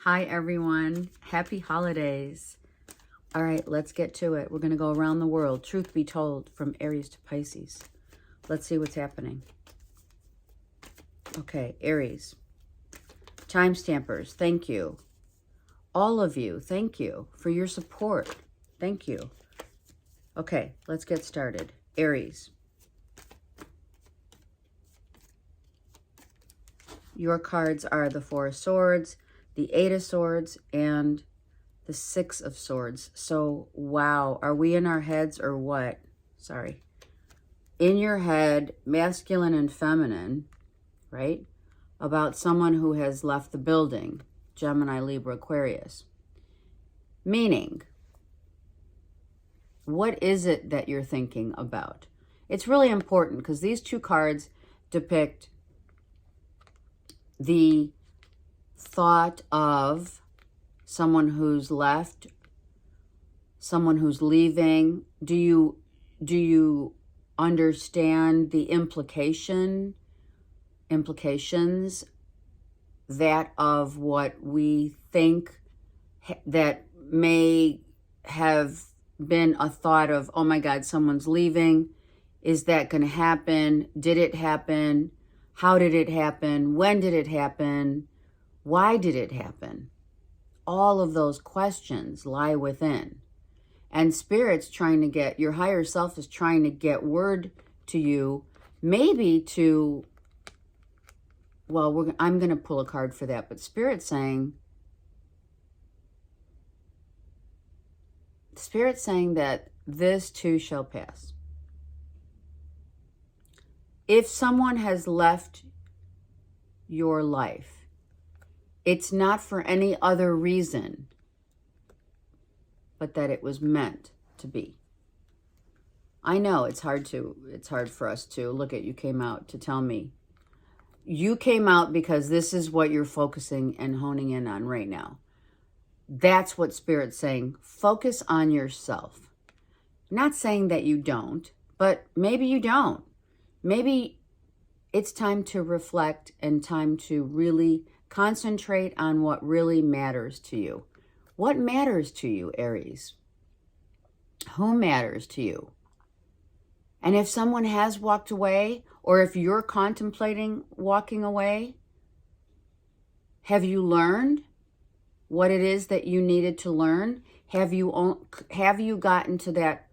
Hi, everyone. Happy holidays. All right, let's get to it. We're going to go around the world. Truth be told, from Aries to Pisces. Let's see what's happening. Okay, Aries. Time stampers, thank you. All of you, thank you for your support. Thank you. Okay, let's get started. Aries. Your cards are the Four of Swords, the Eight of Swords, and the Six of Swords. So, wow, are we in our heads or what? Sorry. In your head, masculine and feminine, right? About someone who has left the building, Gemini, Libra, Aquarius. Meaning, what is it that you're thinking about? It's really important because these two cards depict the thought of someone who's left, someone who's leaving. Do you understand the implications that of what we think that may have been a thought of, oh my God, someone's leaving. Is that going to happen? Did it happen? How did it happen? When did it happen? Why did it happen? All of those questions lie within. And Spirit's trying to get, your higher self is trying to get word to you, maybe to, well, I'm going to pull a card for that, but Spirit's saying that this too shall pass. If someone has left your life, it's not for any other reason but that it was meant to be. I know it's hard for us to look at, you came out to tell me. You came out because this is what you're focusing and honing in on right now. That's what Spirit's saying. Focus on yourself. Not saying that you don't, but maybe you don't. Maybe it's time to reflect and time to really concentrate on what really matters to you. What matters to you, Aries? Who matters to you? And if someone has walked away, or if you're contemplating walking away, have you learned what it is that you needed to learn? Have you gotten to that,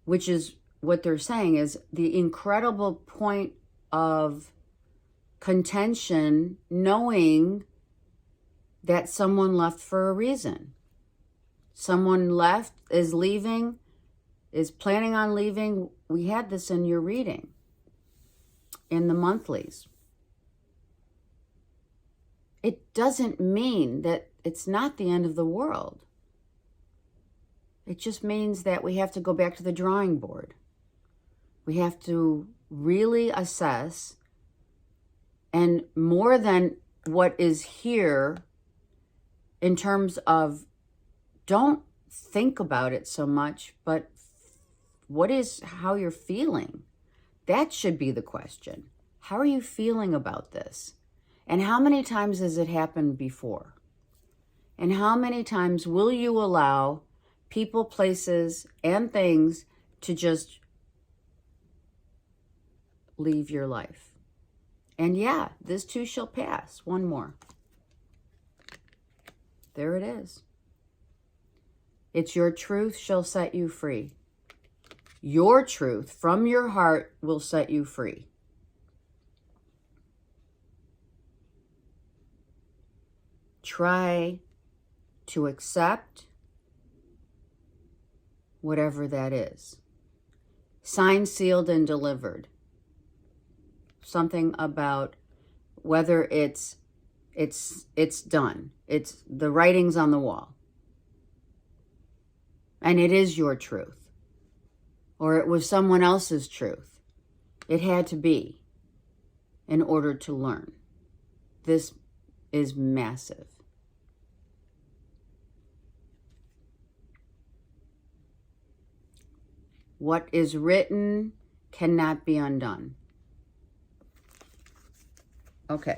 which is what they're saying is the incredible point of contention, knowing that someone left for a reason. Someone left, is leaving, is planning on leaving. We had this in your reading, in the monthlies. It doesn't mean that it's not the end of the world. It just means that we have to go back to the drawing board. We have to really assess, and more than what is here, in terms of, don't think about it so much, but how you're feeling. That should be the question. How are you feeling about this? And how many times has it happened before? And how many times will you allow people, places, and things to just leave your life? And yeah, this too shall pass. One more. There it is. It's your truth shall set you free. Your truth from your heart will set you free. Try to accept whatever that is. Signed, sealed, and delivered. Something about whether it's done. It's the writing's on the wall. And it is your truth. Or it was someone else's truth. It had to be in order to learn. This is massive. What is written cannot be undone. Okay.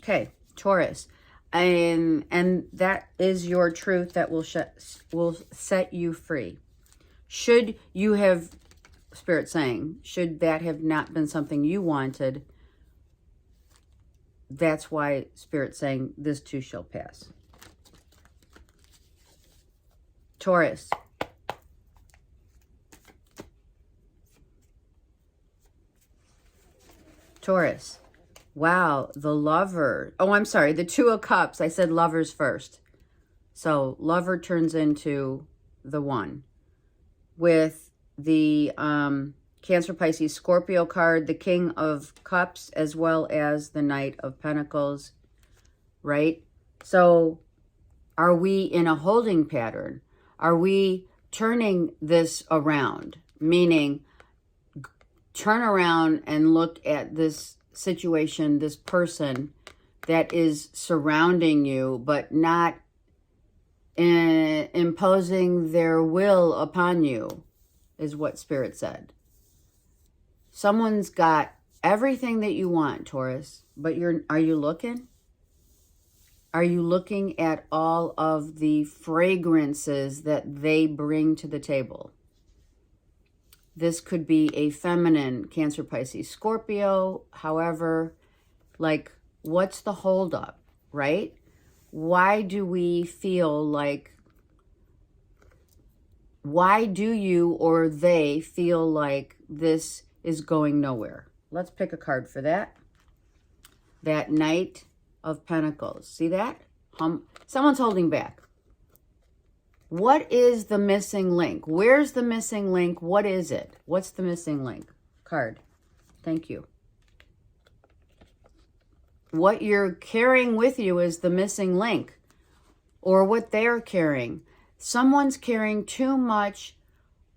Okay, Taurus. And that is your truth that will set you free. Should you have, Spirit saying, should that have not been something you wanted, that's why Spirit saying this too shall pass. Taurus. Taurus. Wow, the Lover. Oh, I'm sorry, the Two of Cups. I said Lovers first. So Lover turns into the One. With the Cancer, Pisces, Scorpio card, the King of Cups, as well as the Knight of Pentacles, right? So are we in a holding pattern? Are we turning this around? Meaning, turn around and look at this situation, this person that is surrounding you, but not imposing their will upon you, is what Spirit said. Someone's got everything that you want, Taurus, but are you looking? Are you looking at all of the fragrances that they bring to the table? This could be a feminine Cancer, Pisces, Scorpio. However, like, what's the holdup, right? Why do we feel like, why do you or they feel like this is going nowhere? Let's pick a card for that. That Knight of Pentacles. See that? Someone's holding back. What is the missing link? Where's the missing link? What is it? What's the missing link? Card. Thank you. What you're carrying with you is the missing link, or what they're carrying. Someone's carrying too much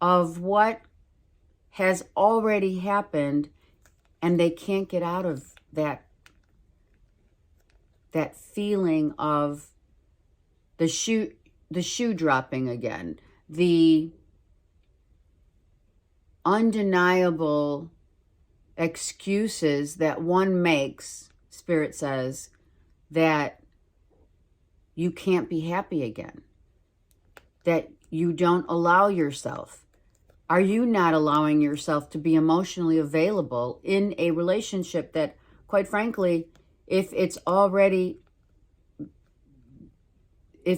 of what has already happened, and they can't get out of that feeling of the shoe dropping again, the undeniable excuses that one makes, Spirit says, that you can't be happy again, that you don't allow yourself. Are you not allowing yourself to be emotionally available in a relationship that, quite frankly, if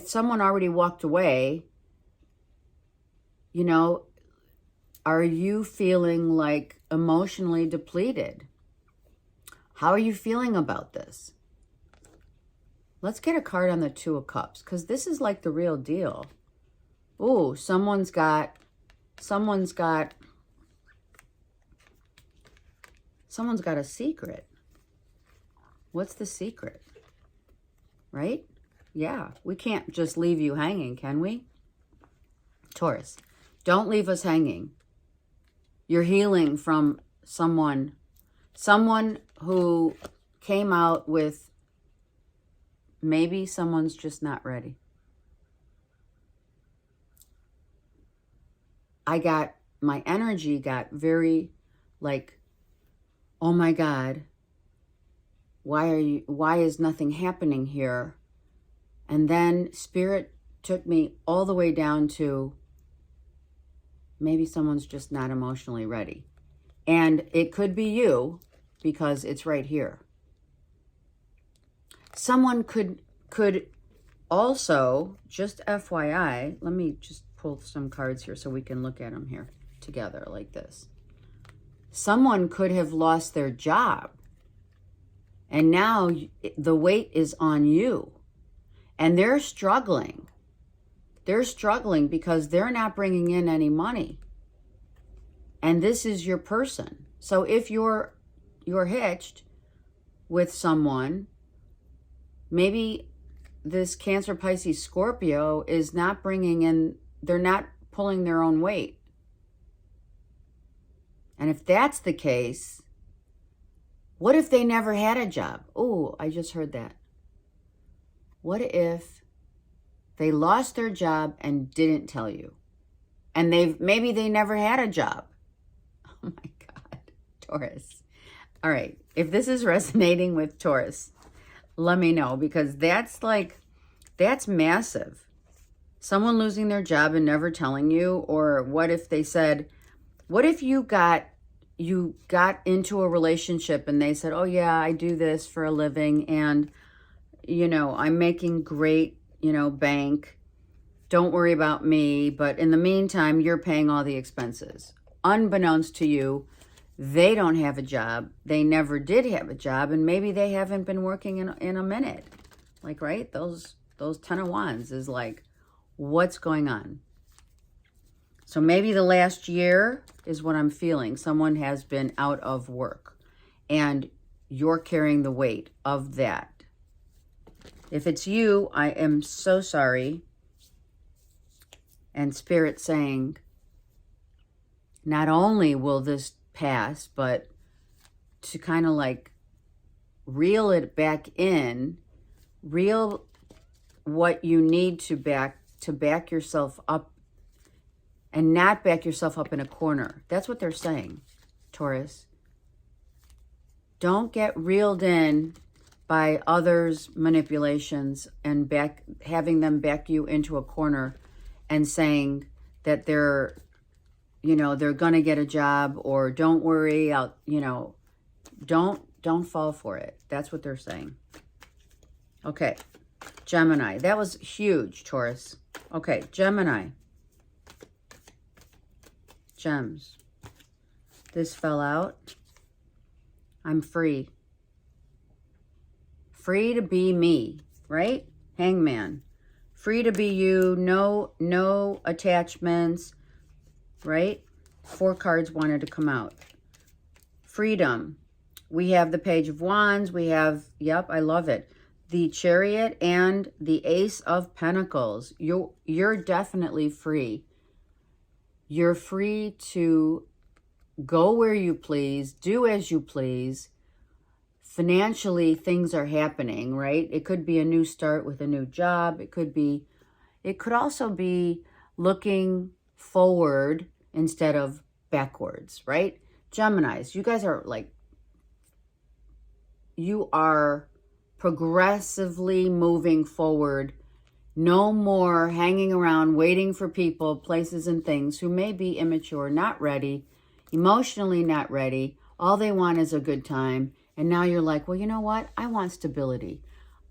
someone already walked away, you know, are you feeling like emotionally depleted? How are you feeling about this? Let's get a card on the Two of Cups, because this is like the real deal. Ooh, someone's got a secret. What's the secret? Right? Yeah, we can't just leave you hanging, can we? Taurus, don't leave us hanging. You're healing from someone who came out with, maybe someone's just not ready. My energy got very like, oh my God, why is nothing happening here? And then Spirit took me all the way down to, maybe someone's just not emotionally ready. And it could be you, because it's right here. Someone could also, just FYI, let me just pull some cards here so we can look at them here together like this. Someone could have lost their job, and now the weight is on you. And they're struggling. They're struggling because they're not bringing in any money. And this is your person. So if you're hitched with someone, maybe this Cancer, Pisces, Scorpio is not bringing in, they're not pulling their own weight. And if that's the case, what if they never had a job? Oh, I just heard that. What if they lost their job and didn't tell you? And maybe they never had a job. Oh my God, Taurus. All right, if this is resonating with Taurus, let me know, because that's like, that's massive. Someone losing their job and never telling you. Or what if they said, what if you got into a relationship and they said, oh yeah, I do this for a living, and I'm making great, bank. Don't worry about me. But in the meantime, you're paying all the expenses. Unbeknownst to you, they don't have a job. They never did have a job. And maybe they haven't been working in a minute. Like, right? Those 10 of Wands is like, what's going on? So maybe the last year is what I'm feeling. Someone has been out of work and you're carrying the weight of that. If it's you, I am so sorry. And Spirit saying, not only will this pass, but to kind of like reel it back in, reel what you need to back yourself up, and not back yourself up in a corner. That's what they're saying, Taurus. Don't get reeled in by others' manipulations and having them back you into a corner and saying that they're going to get a job, or don't worry, don't fall for it. That's what they're saying. Okay, Gemini. That was huge, Taurus. Okay, Gemini. Gems. This fell out. I'm free. Free to be me, right? Hangman. Free to be you. No attachments, right? 4 cards wanted to come out. Freedom. We have the Page of Wands. We have, yep, I love it, the Chariot and the Ace of Pentacles. You're definitely free. You're free to go where you please, do as you please. Financially, things are happening, right? It could be a new start with a new job. It could also be looking forward instead of backwards, right? Geminis, you guys are like, you are progressively moving forward. No more hanging around waiting for people, places, and things who may be immature, not ready, emotionally not ready. All they want is a good time. And now you're like, well, you know what? I want stability.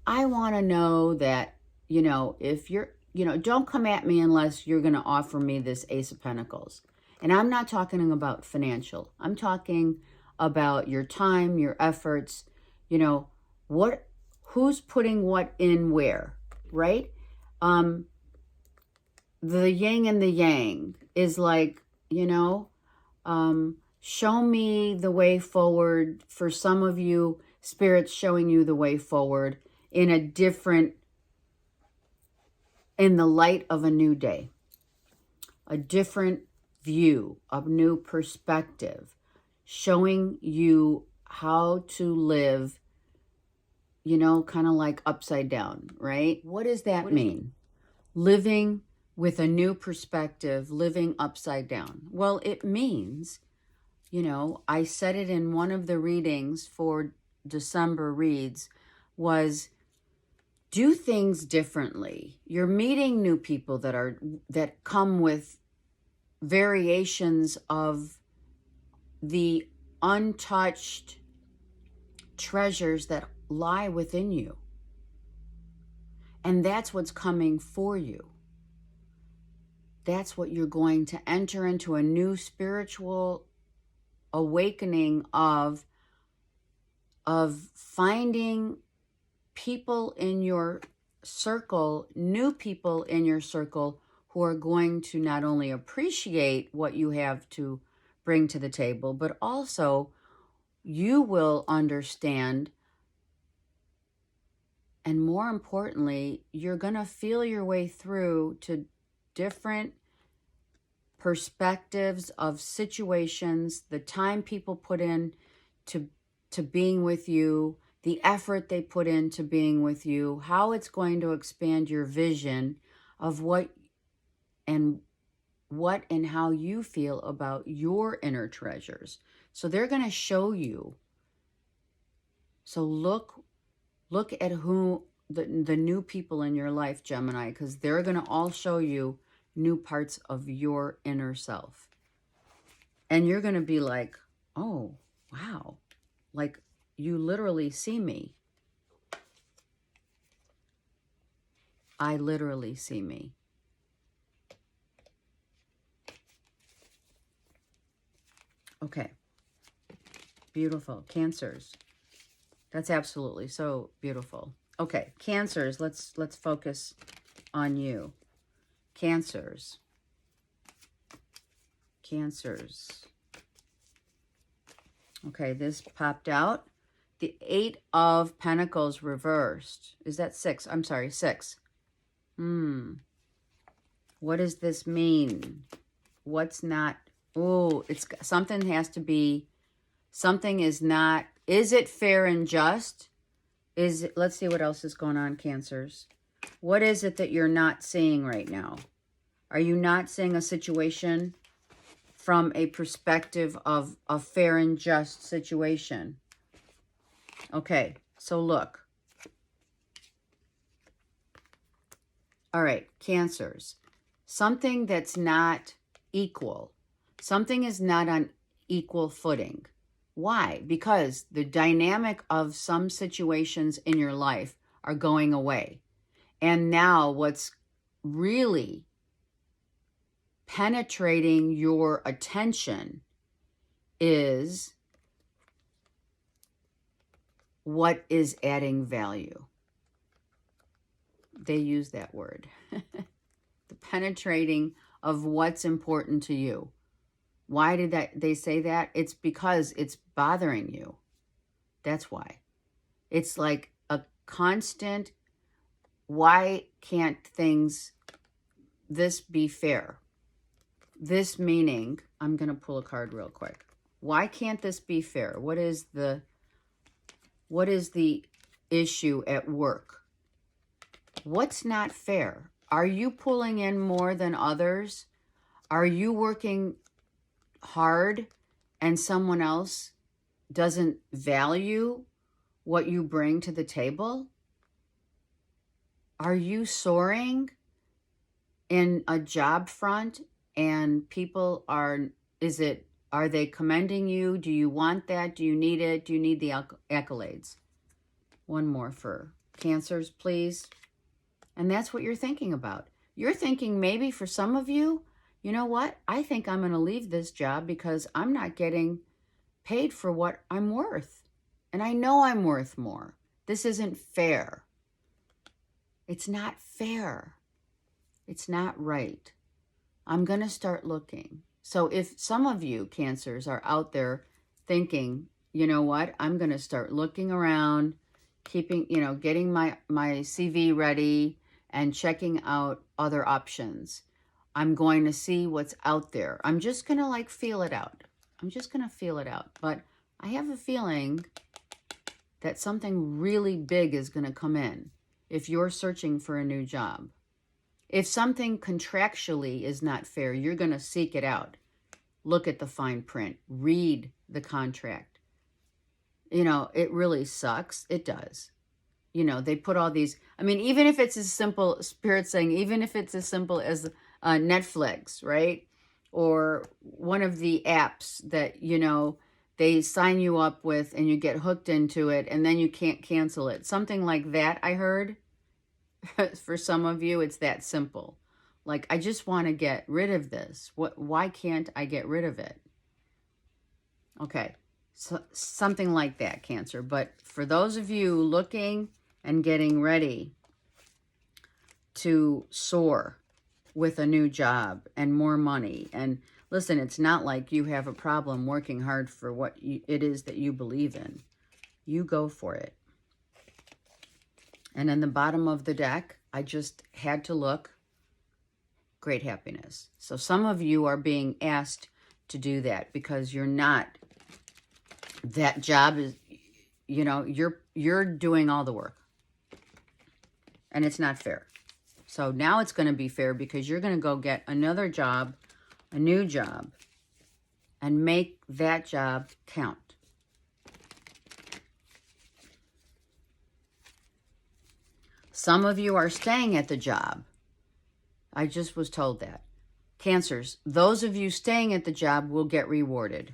I want to know that, if you're, don't come at me unless you're going to offer me this Ace of Pentacles. And I'm not talking about financial. I'm talking about your time, your efforts, who's putting what in where, right? The yin and the yang is like, show me the way forward. For some of you, Spirit's showing you the way forward in the light of a new day, a different view, a new perspective, showing you how to live, kind of like upside down, right? What does that mean? Living with a new perspective, living upside down. Well, it means, I said it in one of the readings for December reads, was do things differently. You're meeting new people that come with variations of the untouched treasures that lie within you. And that's what's coming for you. That's what you're going to enter into, a new spiritual awakening of finding people in your circle, new people in your circle, who are going to not only appreciate what you have to bring to the table, but also you will understand. And more importantly, you're going to feel your way through to different perspectives of situations, the time people put in to being with you, the effort they put into being with you, how it's going to expand your vision of what and how you feel about your inner treasures. So they're going to show you. So look Look at who the new people in your life, Gemini, because they're going to all show you new parts of your inner self. And you're going to be like, oh, wow. Like, you literally see me. I literally see me. Okay. Beautiful. Cancers. That's absolutely so beautiful. Okay, Cancers, let's focus on you. Cancers. Cancers. Okay, this popped out. The 8 of Pentacles reversed. Is that 6? I'm sorry, 6. What does this mean? What's not? Oh, it's something has to be, something is not, is it fair and just? Is it, let's see what else is going on, Cancers. What is it that you're not seeing right now? Are you not seeing a situation from a perspective of a fair and just situation? Okay, so look. All right, Cancers. Something that's not equal. Something is not on equal footing. Why? Because the dynamic of some situations in your life are going away. And now what's really penetrating your attention is what is adding value. They use that word. The penetrating of what's important to you. Why did they say that? It's because it's bothering you. That's why. It's like a constant, why can't this be fair? This meaning, I'm going to pull a card real quick. Why can't this be fair? What is the issue at work? What's not fair? Are you pulling in more than others? Are you working hard and someone else doesn't value what you bring to the table? Are you soaring in a job front and people are they commending you? Do you want that? Do you need it? Do you need the accolades? One more for Cancers, please. And that's what you're thinking about. You're thinking maybe for some of you, you know what? I think I'm going to leave this job because I'm not getting paid for what I'm worth. And I know I'm worth more. This isn't fair. It's not fair. It's not right. I'm going to start looking. So if some of you Cancers are out there thinking, you know what? I'm going to start looking around, getting my CV ready and checking out other options. I'm going to see what's out there. I'm just going to feel it out. I'm just going to feel it out. But I have a feeling that something really big is going to come in if you're searching for a new job. If something contractually is not fair, you're going to seek it out. Look at the fine print. Read the contract. It really sucks. It does. They put all these, even if it's as simple, Spirit's saying, even if it's as simple as Netflix, right? Or one of the apps that, they sign you up with and you get hooked into it and then you can't cancel it. Something like that, I heard. For some of you, it's that simple. Like, I just want to get rid of this. Why can't I get rid of it? Okay, so something like that, Cancer. But for those of you looking and getting ready to soar with a new job and more money, and listen, it's not like you have a problem working hard for what it is that you believe in. You go for it. And in the bottom of the deck, I just had to look. Great happiness. So some of you are being asked to do that because you're not. That job is, you're doing all the work. And it's not fair. So now it's going to be fair because you're going to go get another job, a new job, and make that job count. Some of you are staying at the job. I just was told that. Cancers, those of you staying at the job will get rewarded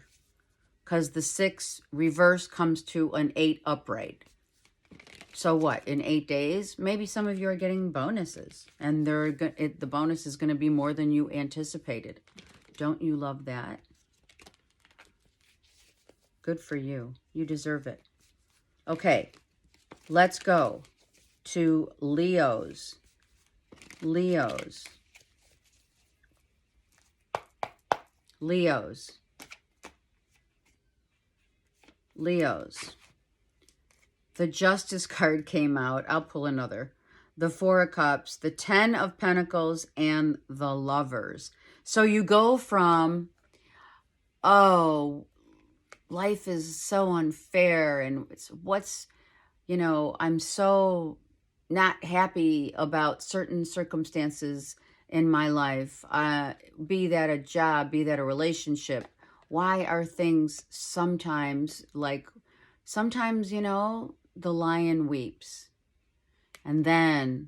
because the 6 reverse comes to an 8 upright. So what, in 8 days, maybe some of you are getting bonuses and the bonus is going to be more than you anticipated. Don't you love that? Good for you. You deserve it. Okay, let's go to Leos. Leos. Leos. Leos. The Justice card came out. I'll pull another. The 4 of Cups, the 10 of Pentacles, and the Lovers. So you go from, oh, life is so unfair, and what's, you know, I'm so not happy about certain circumstances in my life, be that a job, be that a relationship. Why are things sometimes like, sometimes, you know, the lion weeps, and then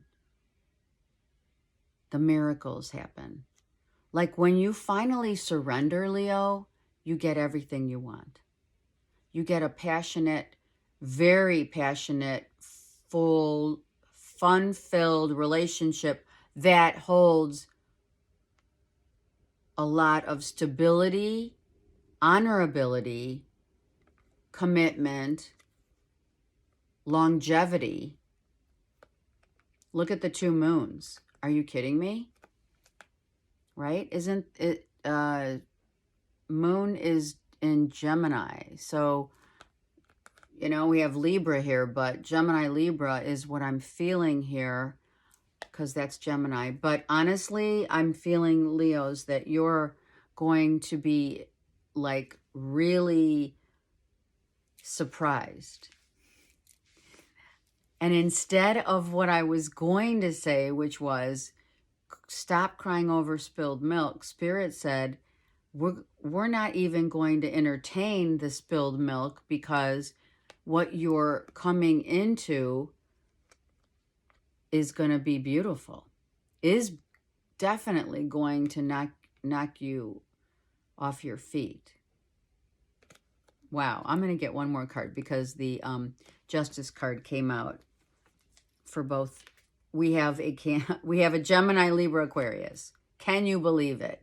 the miracles happen. Like when you finally surrender, Leo, you get everything you want. You get a passionate, very passionate, full, fun-filled relationship that holds a lot of stability, honorability, commitment, longevity. Look at the 2 moons. Are you kidding me? Right? Isn't it, moon is in Gemini. So, you know, we have Libra here, but Gemini Libra is what I'm feeling here because that's Gemini. But honestly, I'm feeling, Leos, that you're going to be like really surprised. And instead of what I was going to say, which was stop crying over spilled milk, Spirit said, we're not even going to entertain the spilled milk because what you're coming into is going to be beautiful, is definitely going to knock you off your feet. Wow, I'm going to get one more card because the Justice card came out for both. We have a Gemini, Libra, Aquarius. Can you believe it?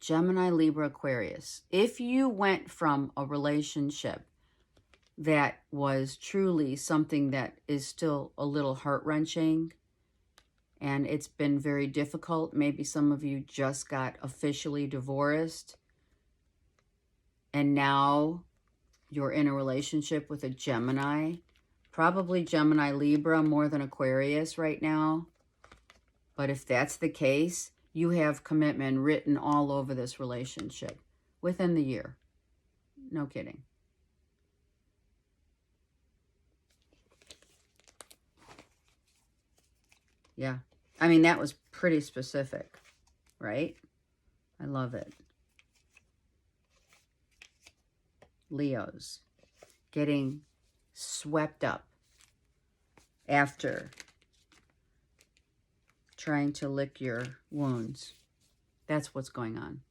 Gemini, Libra, Aquarius. If you went from a relationship that was truly something that is still a little heart-wrenching and it's been very difficult, maybe some of you just got officially divorced and now you're in a relationship with a Gemini, probably Gemini, Libra more than Aquarius right now. But if that's the case, you have commitment written all over this relationship within the year. No kidding. Yeah. I mean, that was pretty specific, right? I love it. Leos getting swept up after trying to lick your wounds. That's what's going on.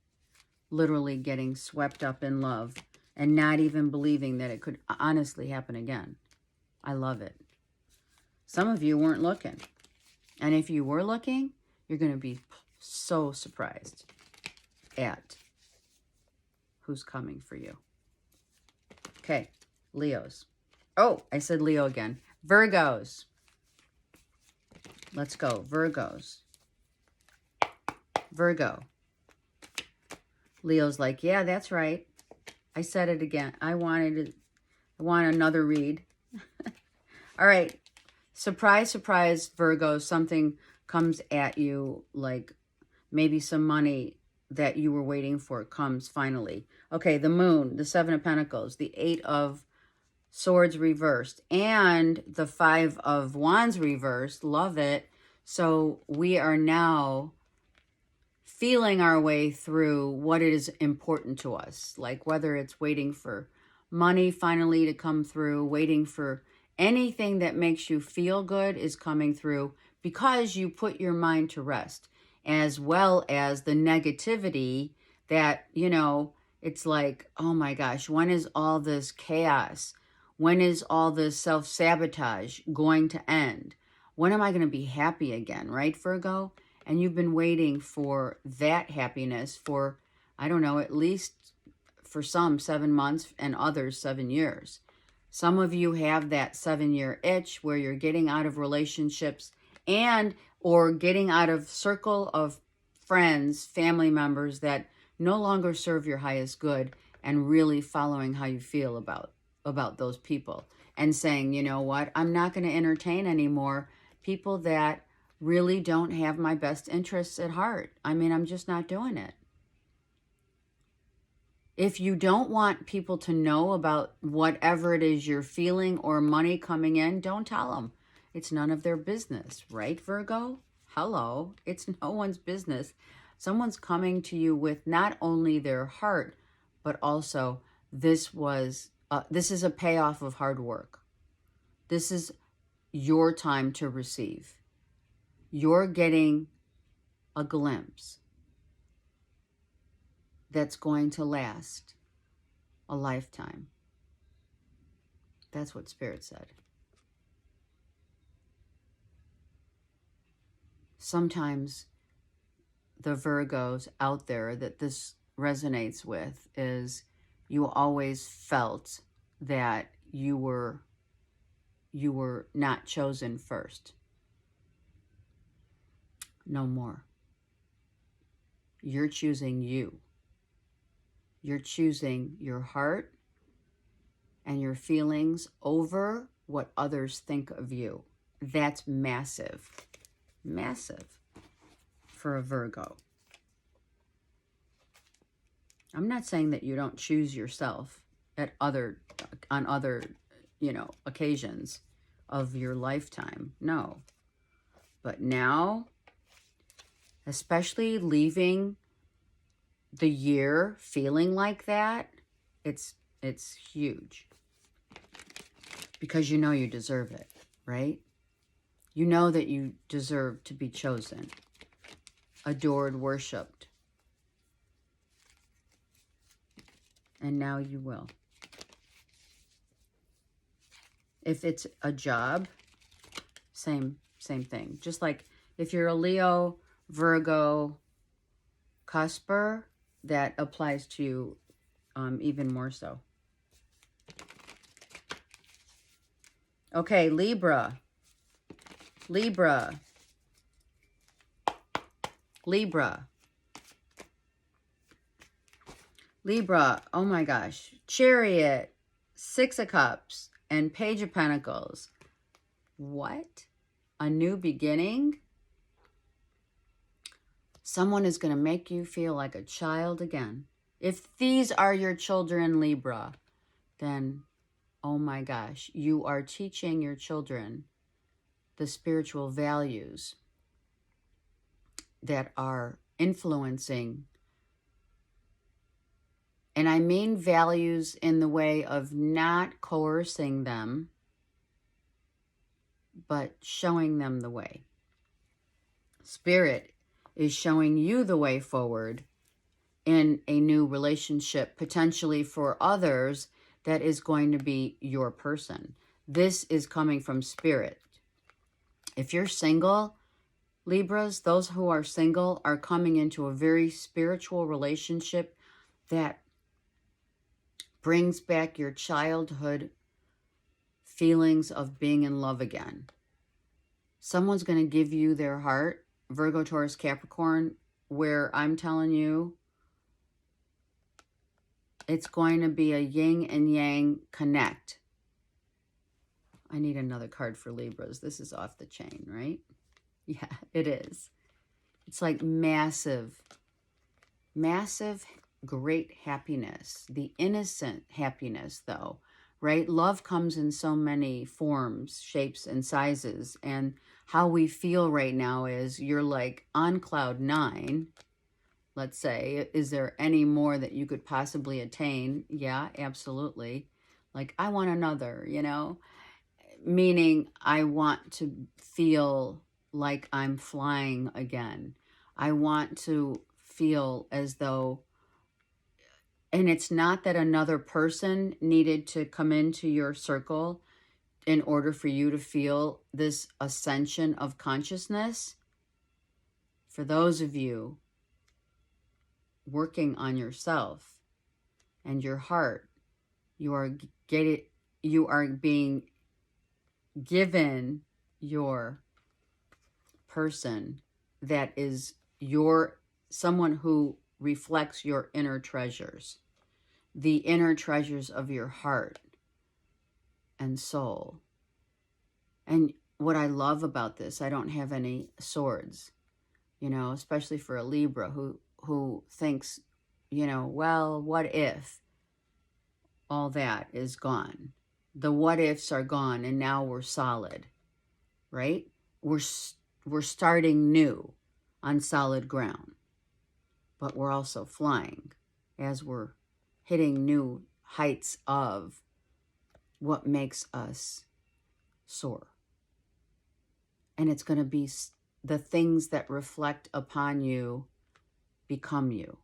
Literally getting swept up in love and not even believing that it could honestly happen again. I love it. Some of you weren't looking. And if you were looking, you're going to be so surprised at who's coming for you. Okay, Leos. Oh, I said Leo again. Virgos. Let's go. Virgos. Virgo. Leo's like, yeah, that's right. I said it again. I want another read. All right. Surprise, surprise, Virgo. Something comes at you, like maybe some money that you were waiting for comes finally. Okay, the Moon, the 7 of Pentacles, the 8 of Swords reversed, and the 5 of Wands reversed. Love it. So we are now feeling our way through what is important to us, like whether it's waiting for money finally to come through, waiting for Anything that makes you feel good is coming through because you put your mind to rest, as well as the negativity that, you know, it's like, oh my gosh, when is all this chaos? When is all this self-sabotage going to end? When am I going to be happy again, right, Virgo? And you've been waiting for that happiness for, I don't know, at least for some 7 months and others 7 years. Some of you have that 7-year itch where you're getting out of relationships and or getting out of circle of friends, family members that no longer serve your highest good, and really following how you feel about those people and saying, you know what, I'm not going to entertain anymore people that really don't have my best interests at heart. I mean, I'm just not doing it. If you don't want people to know about whatever it is you're feeling or money coming in, don't tell them. It's none of their business, right, Virgo? Hello, it's no one's business. Someone's coming to you with not only their heart, but also this is a payoff of hard work. This is your time to receive. You're getting a glimpse that's going to last a lifetime. That's what Spirit said. Sometimes the Virgos out there that this resonates with is you always felt that you were not chosen first. No more. You're choosing you. You're choosing your heart and your feelings over what others think of you. That's massive. Massive for a Virgo. I'm not saying that you don't choose yourself on other, occasions of your lifetime. No. But now, especially leaving the year feeling like that, it's huge. Because you know you deserve it, right? You know that you deserve to be chosen, adored, worshipped. And now you will. If it's a job, same thing. Just like if you're a Leo, Virgo, Cusper, that applies to you even more so. Okay, Libra. Libra. Libra. Libra, oh my gosh. Chariot, Six of Cups, and Page of Pentacles. What? A new beginning? Someone is going to make you feel like a child again. If these are your children, Libra, then, oh my gosh, you are teaching your children the spiritual values that are influencing. And I mean values in the way of not coercing them, but showing them the way. Spirit is showing you the way forward in a new relationship, potentially for others, that is going to be your person. This is coming from Spirit. If you're single, Libras, those who are single are coming into a very spiritual relationship that brings back your childhood feelings of being in love again. Someone's going to give you their heart, Virgo, Taurus, Capricorn, where I'm telling you, it's going to be a yin and yang connect. I need another card for Libras. This is off the chain, right? Yeah, it is. It's like massive, massive, great happiness. The innocent happiness, though, right? Love comes in so many forms, shapes, and sizes. And how we feel right now is you're like on cloud 9, let's say. Is there any more that you could possibly attain? Yeah, absolutely. Like, I want another, meaning I want to feel like I'm flying again. I want to feel as though, and it's not that another person needed to come into your circle in order for you to feel this ascension of consciousness. For those of you working on yourself and your heart, you are being given your person that is someone who reflects your inner treasures, the inner treasures of your heart and soul. And what I love about this, I don't have any swords, especially for a Libra who thinks, well, what if all that is gone? The what ifs are gone and now we're solid, right? We're starting new on solid ground, but we're also flying as we're hitting new heights of what makes us soar. And it's going to be the things that reflect upon you become you.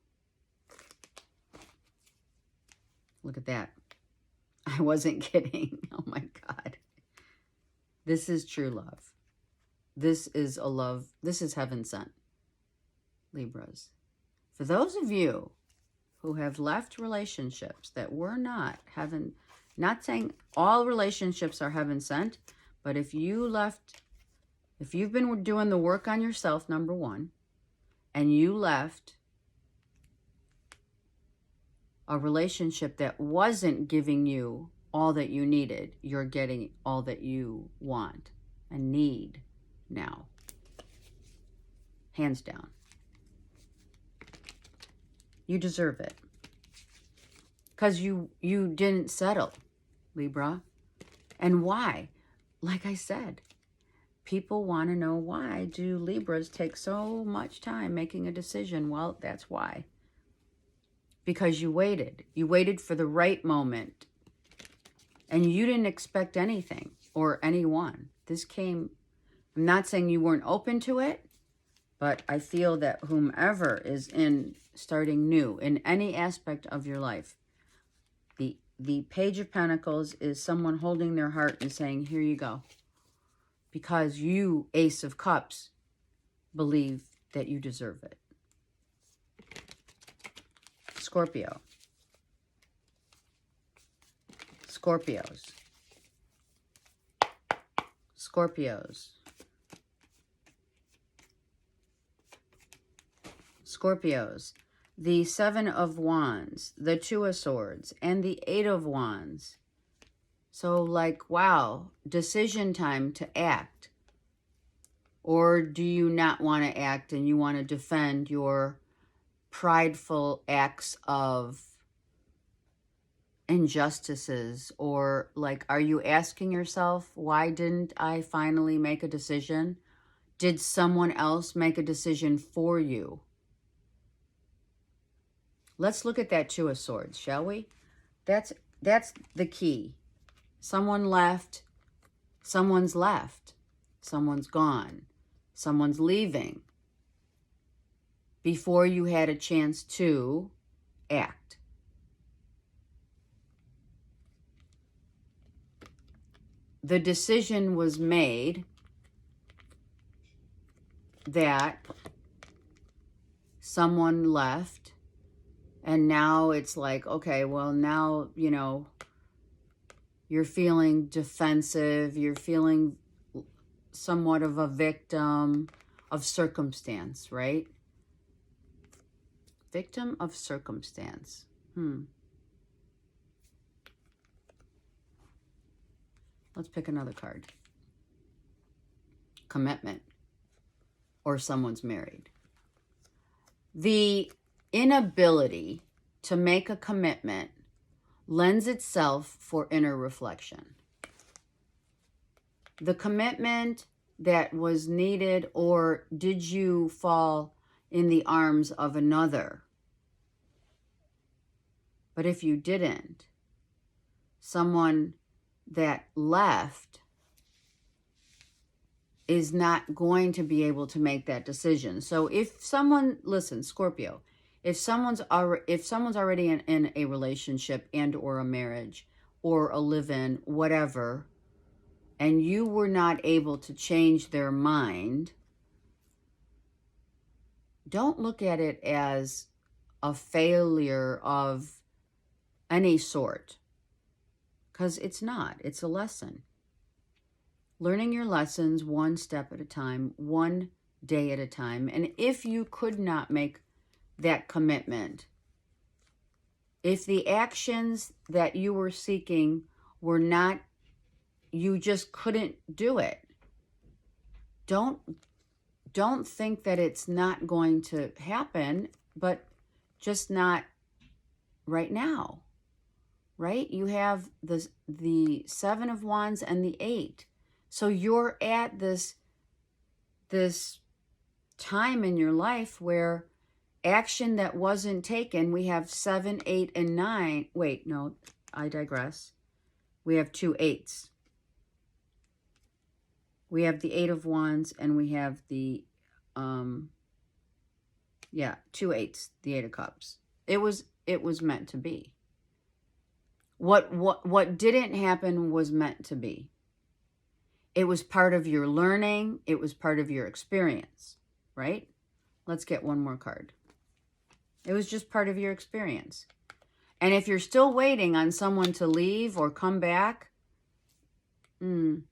Look at that. I wasn't kidding. Oh my God. This is true love. This is a love. This is heaven sent, Libras. For those of you who have left relationships that were not heaven, not saying all relationships are heaven sent, but if you've been doing the work on yourself, number one, and you left a relationship that wasn't giving you all that you needed, you're getting all that you want and need now. Hands down. You deserve it. Because you didn't settle, Libra. And why? Like I said, people want to know, why do Libras take so much time making a decision? Well, that's why. Because you waited. You waited for the right moment. And you didn't expect anything or anyone. This came, I'm not saying you weren't open to it, but I feel that whomever is in starting new in any aspect of your life, the Page of Pentacles is someone holding their heart and saying, here you go. Because you, Ace of Cups, believe that you deserve it. Scorpio. Scorpios. Scorpios. Scorpios. The Seven of Wands, the Two of Swords, and the Eight of Wands. So like, wow, decision time to act. Or do you not want to act and you want to defend your prideful acts of injustices? Or like, are you asking yourself, why didn't I finally make a decision? Did someone else make a decision for you? Let's look at that Two of Swords, shall we? That's the key. Someone left, someone's left, someone's gone, someone's leaving before you had a chance to act. The decision was made that someone left, and now it's like, okay, well, now, you're feeling defensive. You're feeling somewhat of a victim of circumstance, right? Victim of circumstance. Let's pick another card. Commitment. Or someone's married. The inability to make a commitment lends itself for inner reflection. The commitment that was needed, or did you fall in the arms of another? But if you didn't, someone that left is not going to be able to make that decision. So if someone, listen, Scorpio, if someone's already in a relationship and or a marriage or a live-in, whatever, and you were not able to change their mind, don't look at it as a failure of any sort, because it's not. It's a lesson. Learning your lessons one step at a time, one day at a time. And if you could not make that commitment, if the actions that you were seeking were not, you just couldn't do it, don't think that it's not going to happen, but just not right now, right? You have the Seven of Wands and the Eight. So you're at this time in your life where action that wasn't taken, we have 7, 8, and 9. Wait, no, I digress. We have 2 8s. We have the 8 of Wands and we have the, 2 8s, the 8 of Cups. It was meant to be. What didn't happen was meant to be. It was part of your learning. It was part of your experience, right? Let's get one more card. It was just part of your experience. And if you're still waiting on someone to leave or come back, bottom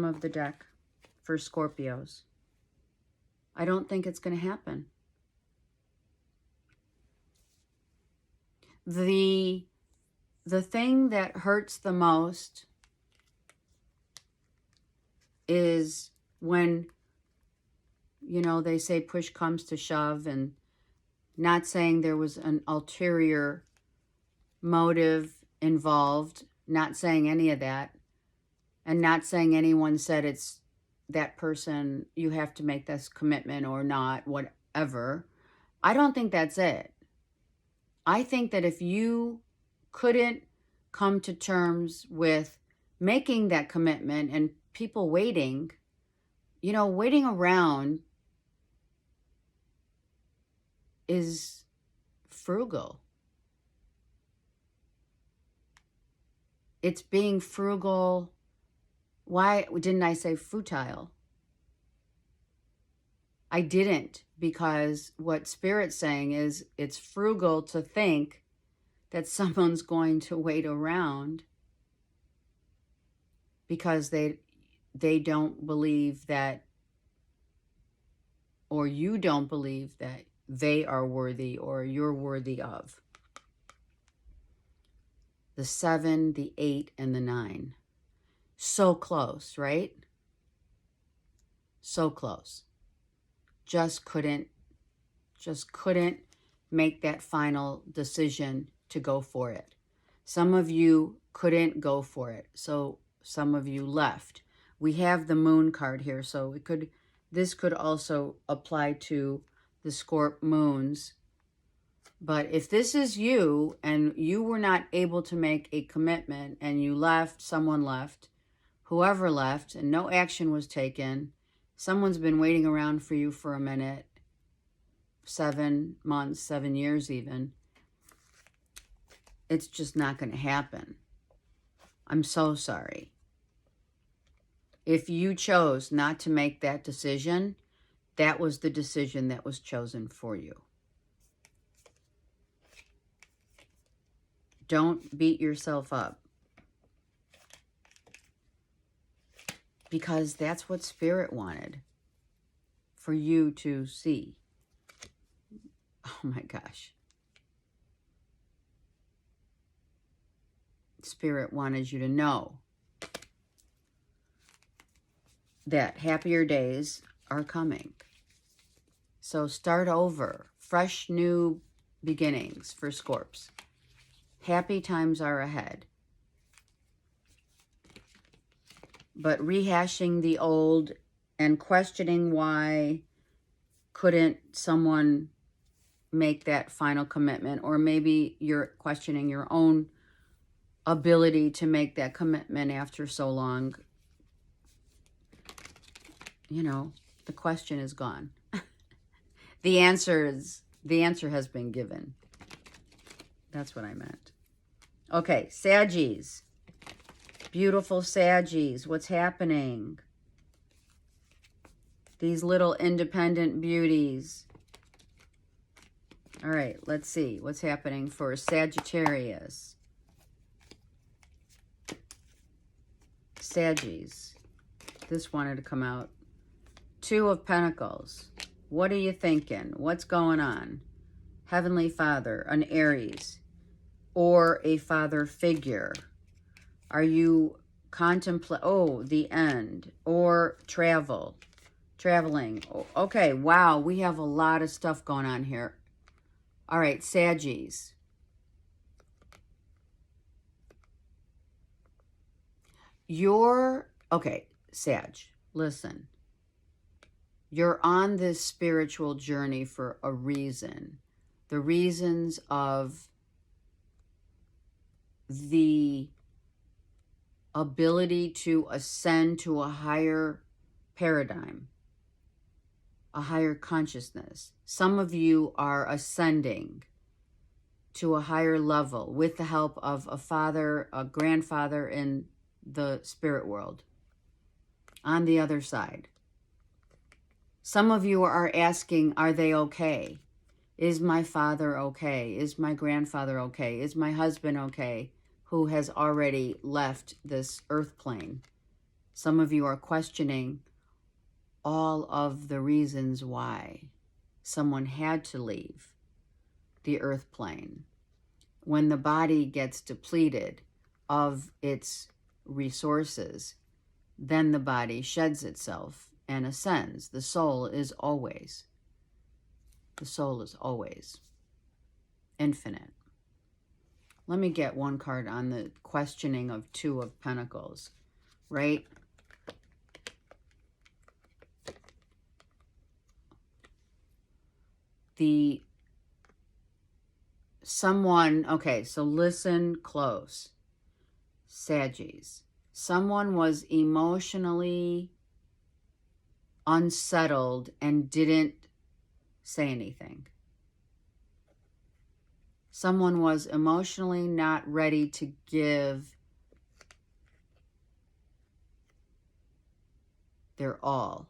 of the deck for Scorpios. I don't think it's going to happen. The thing that hurts the most is when, they say push comes to shove, and not saying there was an ulterior motive involved, not saying any of that, and not saying anyone said it's that person, you have to make this commitment or not, whatever. I don't think that's it. I think that if you couldn't come to terms with making that commitment and people waiting, waiting around is frugal. It's being frugal. Why didn't I say futile? I didn't, because what Spirit's saying is it's frugal to think that someone's going to wait around because they don't believe that, or you don't believe that they are worthy or you're worthy of. The 7, the 8, and the 9. So close, right? So close. Just couldn't make that final decision to go for it. Some of you couldn't go for it, so some of you left. We have the Moon card here, so this could also apply to the Scorp Moons. But if this is you and you were not able to make a commitment and you left, someone left, whoever left, and no action was taken, someone's been waiting around for you for a minute, 7 months, 7 years even, it's just not going to happen. I'm so sorry. If you chose not to make that decision, that was the decision that was chosen for you. Don't beat yourself up, because that's what Spirit wanted for you to see. Oh my gosh. Spirit wanted you to know that happier days are coming. So start over. Fresh new beginnings for Scorps. Happy times are ahead. But rehashing the old and questioning why couldn't someone make that final commitment, or maybe you're questioning your own ability to make that commitment after so long. You know, the question is gone. The answer has been given. That's what I meant. Okay, Saggies. Beautiful Saggies. What's happening? These little independent beauties. All right, let's see what's happening for Sagittarius. Saggies. This wanted to come out. Two of Pentacles. What are you thinking? What's going on? Heavenly Father, an Aries, or a father figure. Are you the end, or traveling. Okay, wow, we have a lot of stuff going on here. All right, Saggies. Okay, Sag, listen. You're on this spiritual journey for a reason. The reasons of the ability to ascend to a higher paradigm, a higher consciousness. Some of you are ascending to a higher level with the help of a father, a grandfather in the spirit world on the other side. Some of you are asking, are they okay? Is my father okay? Is my grandfather okay? Is my husband okay, who has already left this earth plane? Some of you are questioning all of the reasons why someone had to leave the earth plane. When the body gets depleted of its resources, then the body sheds itself and ascends. The soul is always infinite. Let me get one card on the questioning of Two of Pentacles, right? Okay, so listen close. Saggies. Someone was emotionally unsettled and didn't say anything. Someone was emotionally not ready to give their all.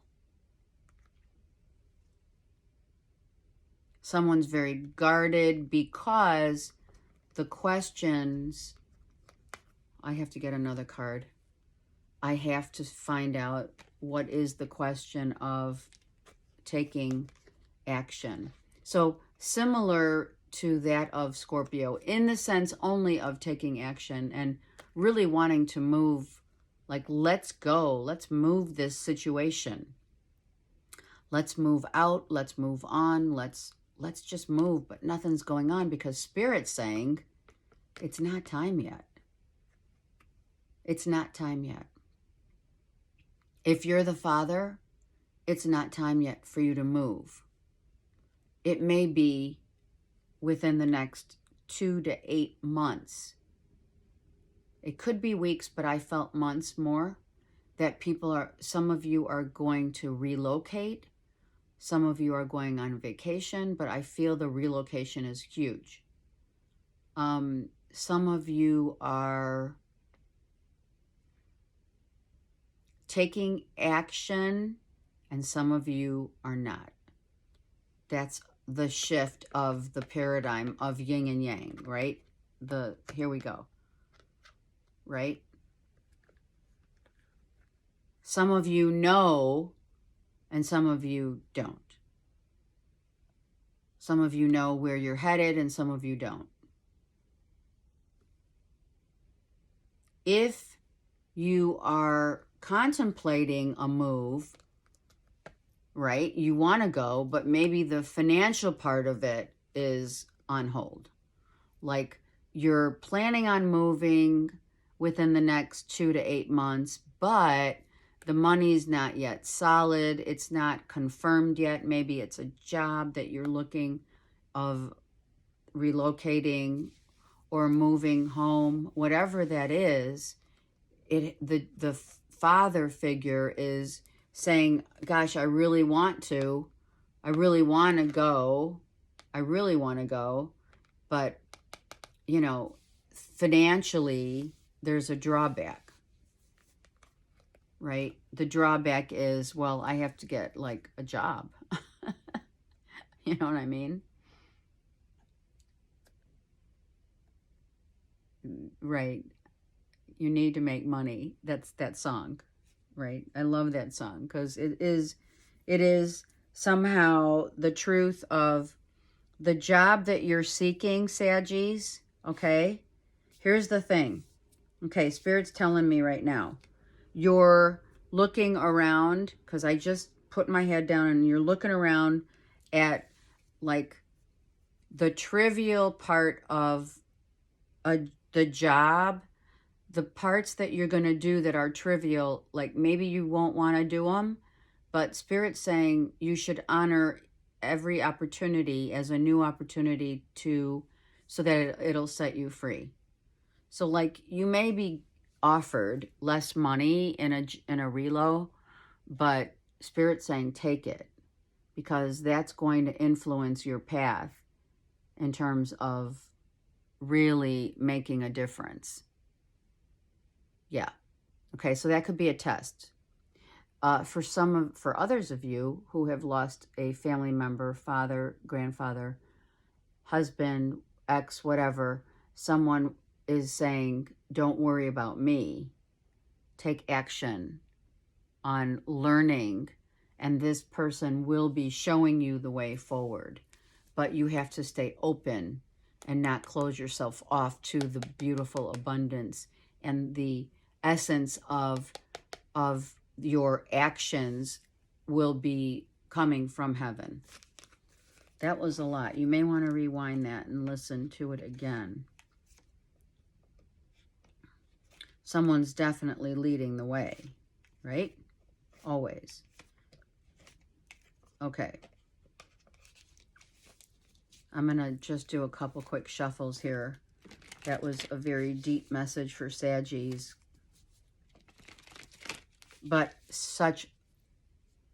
Someone's very guarded because the questions... I have to get another card. I have to find out what is the question of taking action. So similar to that of Scorpio, in the sense only of taking action and really wanting to move, like, let's go, let's move this situation. Let's move out, let's move on, let's just move, but nothing's going on because Spirit's saying it's not time yet. It's not time yet. If you're the father, it's not time yet for you to move. It may be within the next 2 to 8 months. It could be weeks, but I felt months more, that some of you are going to relocate. Some of you are going on vacation, but I feel the relocation is huge. Some of you are taking action, and some of you are not. That's the shift of the paradigm of yin and yang, right? Here we go, right? Some of you know, and some of you don't. Some of you know where you're headed, and some of you don't. If you are contemplating a move, right? You want to go, but maybe the financial part of it is on hold. Like, you're planning on moving within the next 2 to 8 months, but the money's not yet solid. It's not confirmed yet. Maybe it's a job that you're looking of relocating or moving home, whatever that is, the father figure is saying, gosh, I really want to go, but, you know, financially, there's a drawback, right? The drawback is, well, I have to get like a job. You know what I mean? Right. You need to make money. That's that song, right? I love that song because it is somehow the truth of the job that you're seeking, Saggies, okay? Here's the thing. Okay, Spirit's telling me right now. You're looking around, because I just put my head down, and you're looking around at like the trivial part of the job, the parts that you're going to do that are trivial, like maybe you won't want to do them, but Spirit's saying you should honor every opportunity as a new opportunity so that it'll set you free. So like you may be offered less money in a relo, but Spirit's saying take it, because that's going to influence your path in terms of really making a difference. Yeah. Okay, so that could be a test. For others of you who have lost a family member, father, grandfather, husband, ex, whatever, someone is saying, don't worry about me. Take action on learning, and this person will be showing you the way forward. But you have to stay open and not close yourself off to the beautiful abundance and the essence of your actions will be coming from heaven. That was a lot. You may want to rewind that and listen to it again. Someone's definitely leading the way, right? Always. Okay. I'm going to just do a couple quick shuffles here. That was a very deep message for Saggies, but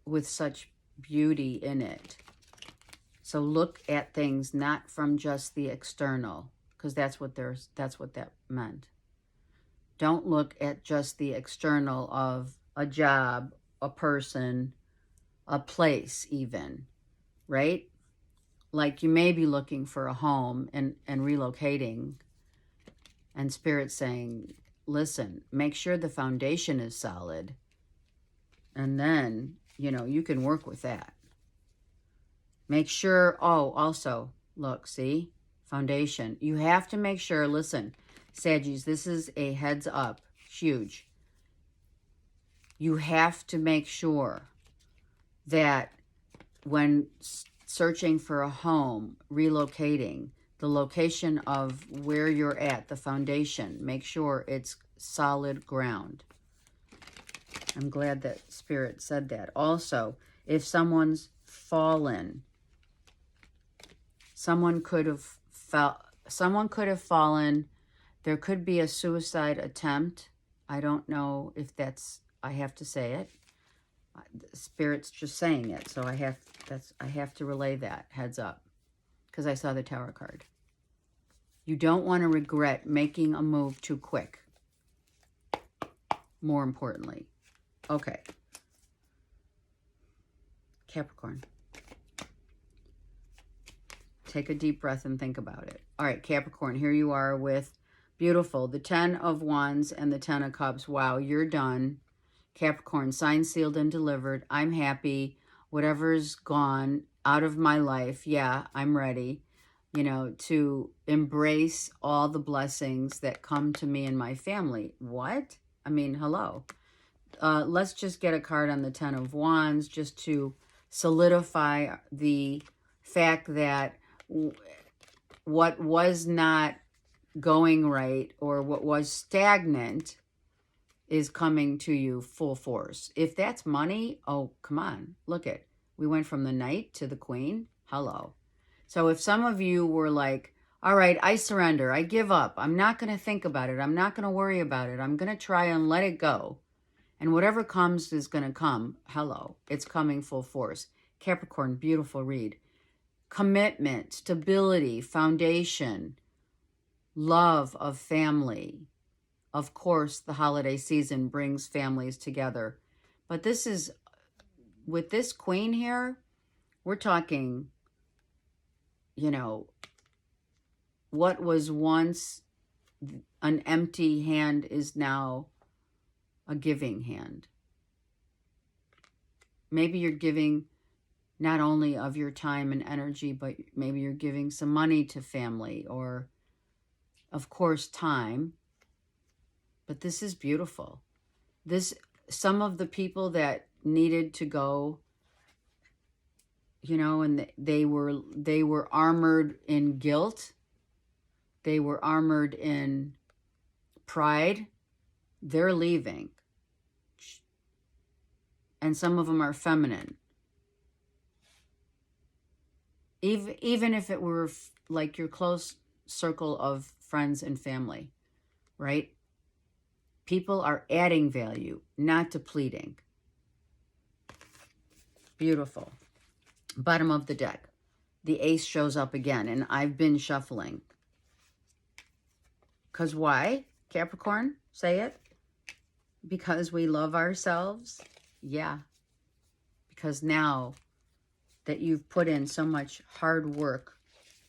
with such beauty in it. So look at things not from just the external, because that's what that meant. Don't look at just the external of a job, a person, a place even, right? Like you may be looking for a home and relocating, and Spirit's saying, listen, make sure the foundation is solid, and then, you know, you can work with that. Make sure, also, look, see, foundation. You have to make sure, listen, Saggies, this is a heads up, huge. You have to make sure that when searching for a home, relocating, the location of where you're at, the foundation, make sure it's solid ground. I'm glad that Spirit said that. Also, if someone's fallen, someone could have fallen. There could be a suicide attempt. I don't know if I have to say it. Spirit's just saying it, so I have to relay that, heads up, because I saw the Tower card. You don't want to regret making a move too quick. More importantly. Okay. Capricorn. Take a deep breath and think about it. All right, Capricorn, here you are with beautiful, the 10 of Wands and the 10 of Cups. Wow, you're done. Capricorn, signed, sealed, and delivered. I'm happy. Whatever's gone out of my life, yeah, I'm ready, you know, to embrace all the blessings that come to me and my family. What? I mean, hello. Let's just get a card on the 10 of Wands just to solidify the fact that what was not going right or what was stagnant is coming to you full force. If that's money, oh, come on. Look it. We went from the Knight to the Queen. Hello. So if some of you were like, all right, I surrender, I give up, I'm not going to think about it, I'm not going to worry about it, I'm going to try and let it go. And whatever comes is going to come. Hello, it's coming full force. Capricorn, beautiful read. Commitment, stability, foundation, love of family. Of course, the holiday season brings families together. But this is, with this queen here, we're talking, you know, what was once an empty hand is now a giving hand. Maybe you're giving not only of your time and energy, but maybe you're giving some money to family or, of course, time. But this is beautiful. Some of the people that needed to go, you know, and they were armored in guilt. They were armored in pride. They're leaving. And some of them are feminine. Even if it were like your close circle of friends and family, right? People are adding value, not depleting. Beautiful. Bottom of the deck. The ace shows up again, and I've been shuffling. Because why? Capricorn, say it. Because we love ourselves? Yeah. Because now that you've put in so much hard work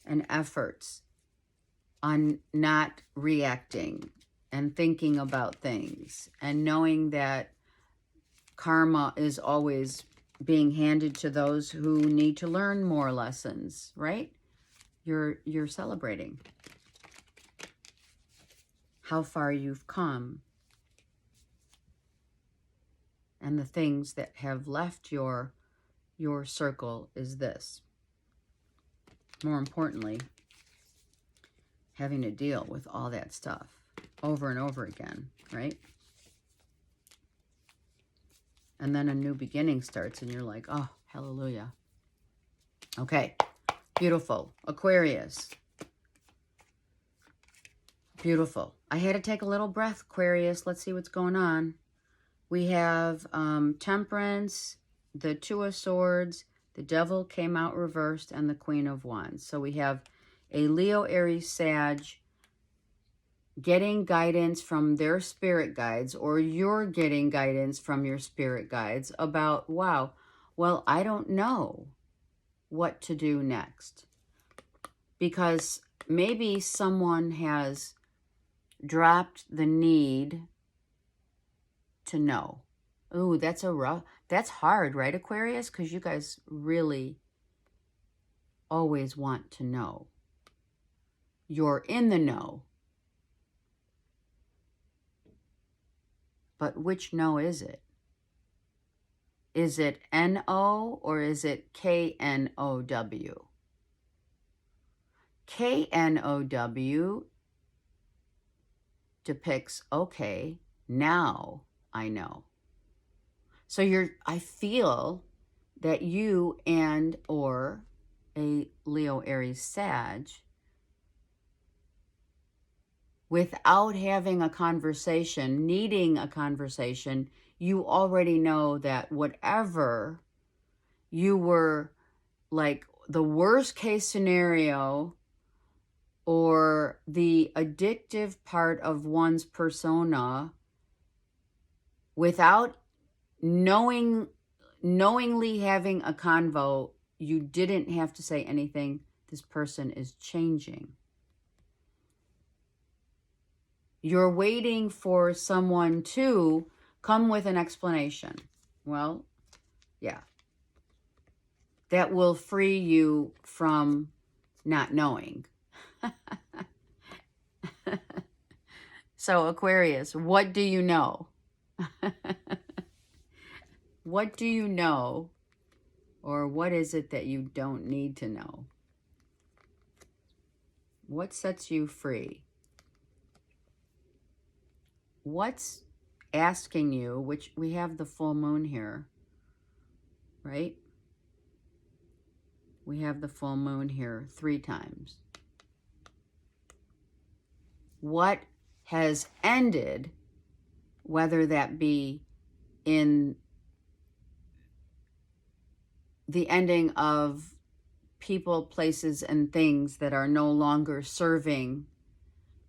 and efforts on not reacting and thinking about things and knowing that karma is always being handed to those who need to learn more lessons, right? You're celebrating how far you've come and the things that have left your circle is this. More importantly, having to deal with all that stuff over and over again, right? And then a new beginning starts and you're like, oh, hallelujah. Okay, beautiful. Aquarius. Beautiful. I had to take a little breath, Aquarius. Let's see what's going on. We have Temperance, the Two of Swords, the Devil came out reversed, and the Queen of Wands. So we have a Leo, Aries, Sag getting guidance from their spirit guides, or you're getting guidance from your spirit guides about, wow, well, I don't know what to do next. Because maybe someone has dropped the need to know. Ooh, that's hard, right, Aquarius? Because you guys really always want to know. You're in the know. But which know is it? Is it N-O or is it K-N-O-W? K-N-O-W depicts, okay, now I know. So I feel that you and or a Leo, Aries, Sag, without having a conversation, needing a conversation, you already know that whatever you were, like the worst case scenario or the addictive part of one's persona, without knowingly having a convo, you didn't have to say anything. This person is changing. You're waiting for someone to come with an explanation. Well, yeah. That will free you from not knowing. So, Aquarius, what do you know? What do you know? Or what is it that you don't need to know? What sets you free? What's asking you, which we have the full moon here, right? We have the full moon here 3 times. What has ended, whether that be in the ending of people, places, and things that are no longer serving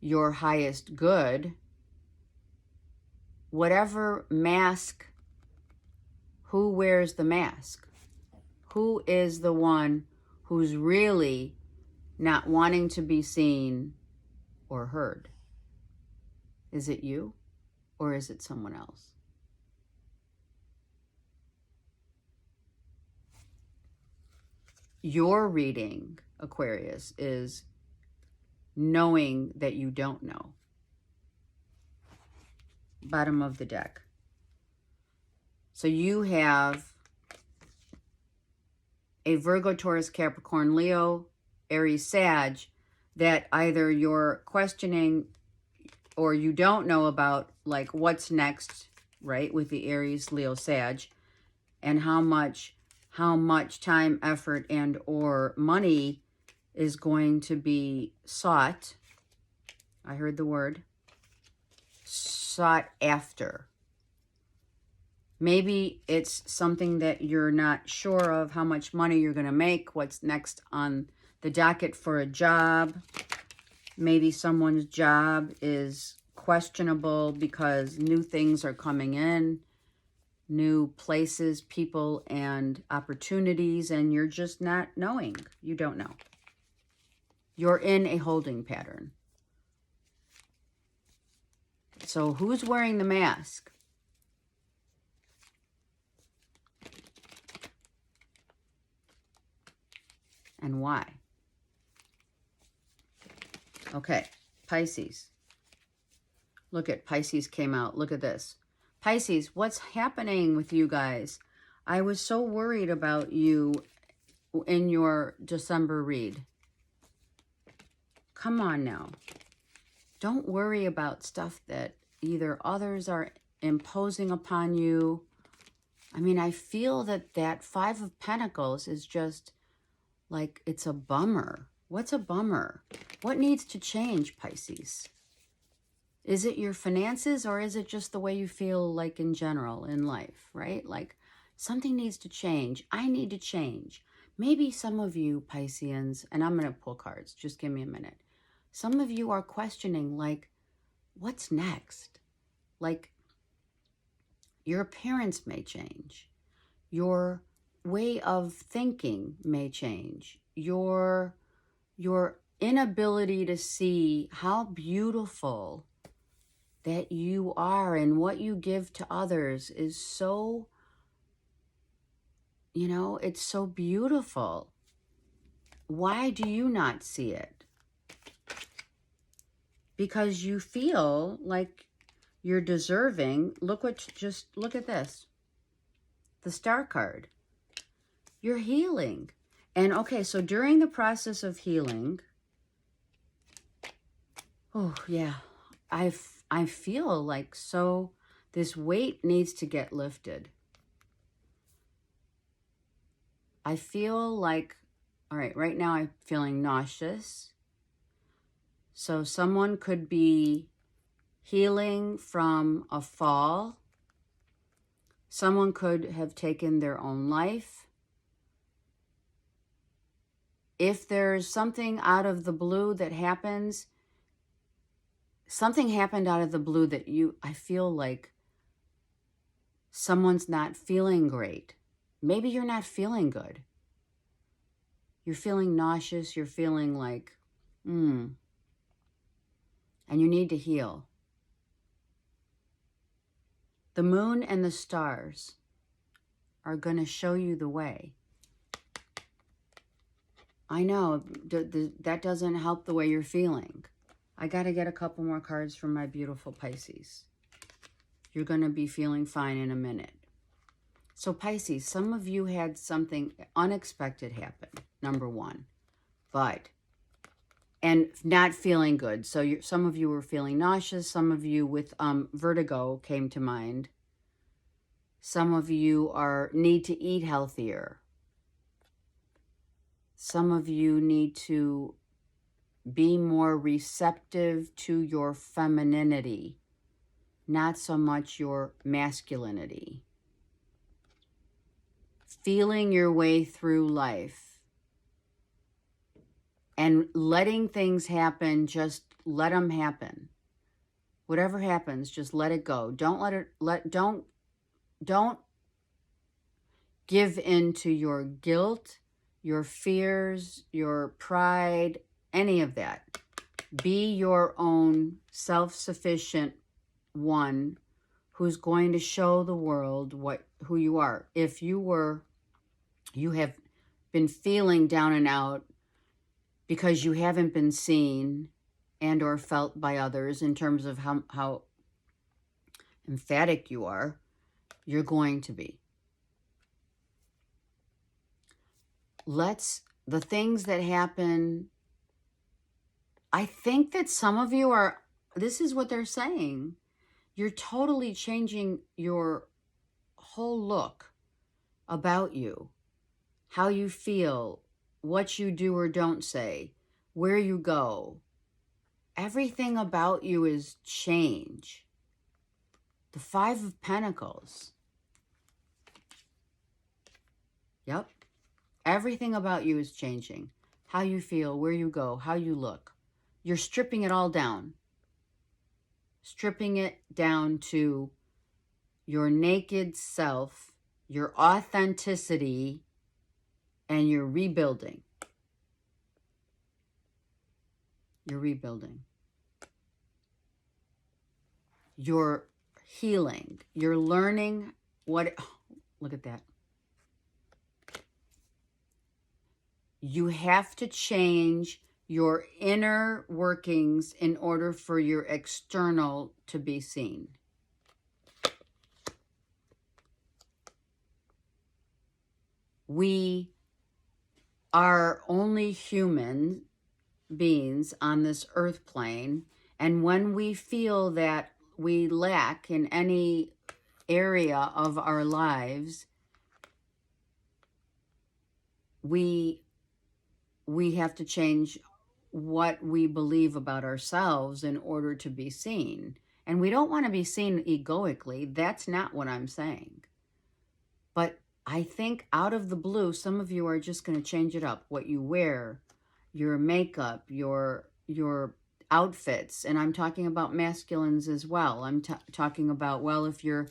your highest good, whatever mask, who wears the mask? Who is the one who's really not wanting to be seen or heard? Is it you or is it someone else? Your reading, Aquarius, is knowing that you don't know. Bottom of the deck. So you have a Virgo, Taurus, Capricorn, Leo, Aries, Sag that either you're questioning or you don't know about, like what's next, right? With the Aries, Leo, Sag, and how much time, effort, and or money is going to be sought. I heard the word sought after. Maybe it's something that you're not sure of, how much money you're going to make, what's next on the docket for a job. Maybe someone's job is questionable because new things are coming in, new places, people, and opportunities, and you're just not knowing. You don't know. You're in a holding pattern. So who's wearing the mask? And why? Okay, Pisces. Look at Pisces came out. Look at this. Pisces, what's happening with you guys? I was so worried about you in your December read. Come on now. Don't worry about stuff that either others are imposing upon you. I mean, I feel that that 5 of Pentacles is just like, it's a bummer. What's a bummer? What needs to change, Pisces? Is it your finances or is it just the way you feel like in general in life, right? Like something needs to change. I need to change. Maybe some of you Pisceans, and I'm going to pull cards. Just give me a minute. Some of you are questioning like, what's next? Like your appearance may change. Your way of thinking may change. Your inability to see how beautiful that you are and what you give to others is so, you know, it's so beautiful. Why do you not see it? Because you feel like you're deserving. Look at this. The Star card. You're healing. And okay, so during the process of healing, oh yeah, I feel like so this weight needs to get lifted. I feel like, all right now I'm feeling nauseous. So someone could be healing from a fall. Someone could have taken their own life. If there's something out of the blue that happens, something happened out of the blue that I feel like someone's not feeling great. Maybe you're not feeling good. You're feeling nauseous. You're feeling like, and you need to heal. The moon and the stars are going to show you the way. I know that doesn't help the way you're feeling. I got to get a couple more cards from my beautiful Pisces. You're going to be feeling fine in a minute. So Pisces, some of you had something unexpected happen, number one. And not feeling good. So some of you were feeling nauseous. Some of you with vertigo came to mind. Some of you need to eat healthier. Some of you need to be more receptive to your femininity, not so much your masculinity. Feeling your way through life and letting things happen, just let them happen. Whatever happens, just let it go. Don't give in to your guilt, your fears, your pride, any of that. Be your own self-sufficient one who's going to show the world who you are. If you have been feeling down and out because you haven't been seen and or felt by others in terms of how emphatic you are, you're going to be. The things that happen, I think that some of you are, this is what they're saying. You're totally changing your whole look about you, how you feel, what you do or don't say, where you go. Everything about you is change. The Five of Pentacles. Yep. Everything about you is changing. How you feel, where you go, how you look. You're stripping it all down. Stripping it down to your naked self, your authenticity, and you're rebuilding. You're rebuilding. You're healing. You're learning look at that. You have to change your inner workings in order for your external to be seen. We are only human beings on this earth plane, and when we feel that we lack in any area of our lives, we have to change what we believe about ourselves in order to be seen. And we don't want to be seen egoically. That's not what I'm saying. But I think out of the blue, some of you are just going to change it up. What you wear, your makeup, your outfits. And I'm talking about masculines as well. I'm talking about, well, if you're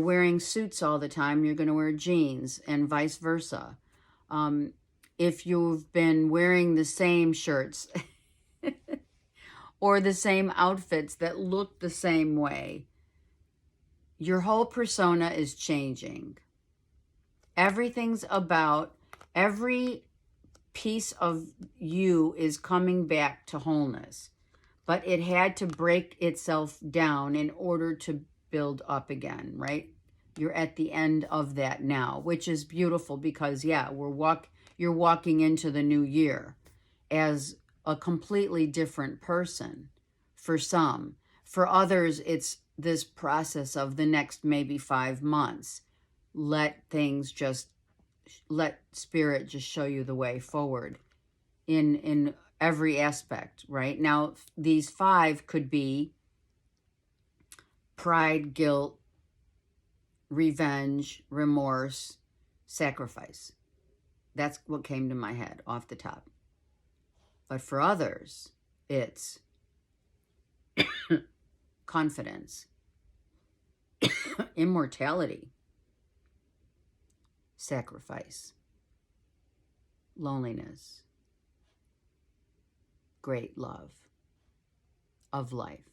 wearing suits all the time, you're going to wear jeans, and vice versa. If you've been wearing the same shirts or the same outfits that look the same way, your whole persona is changing. Everything's about, every piece of you is coming back to wholeness, but it had to break itself down in order to build up again, right? You're at the end of that now, which is beautiful because, yeah, you're walking into the new year as a completely different person for some. For others, it's this process of the next maybe 5 months. Let spirit just show you the way forward in every aspect, right? Now, these 5 could be pride, guilt, revenge, remorse, sacrifice. That's what came to my head off the top. But for others, it's confidence, immortality, sacrifice, loneliness, great love of life.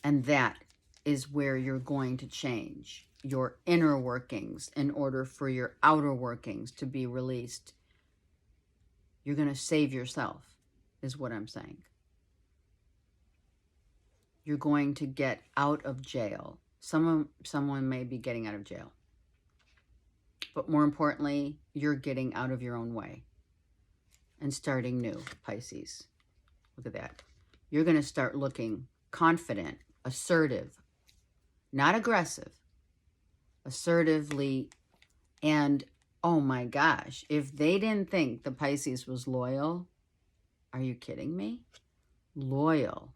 And that is where you're going to change your inner workings in order for your outer workings to be released. You're going to save yourself, is what I'm saying. You're going to get out of jail. Someone may be getting out of jail. But more importantly, you're getting out of your own way and starting new, Pisces. Look at that. You're going to start looking confident, assertive, not aggressive, assertively And oh my gosh, if they didn't think the Pisces was loyal, are you kidding me? Loyal,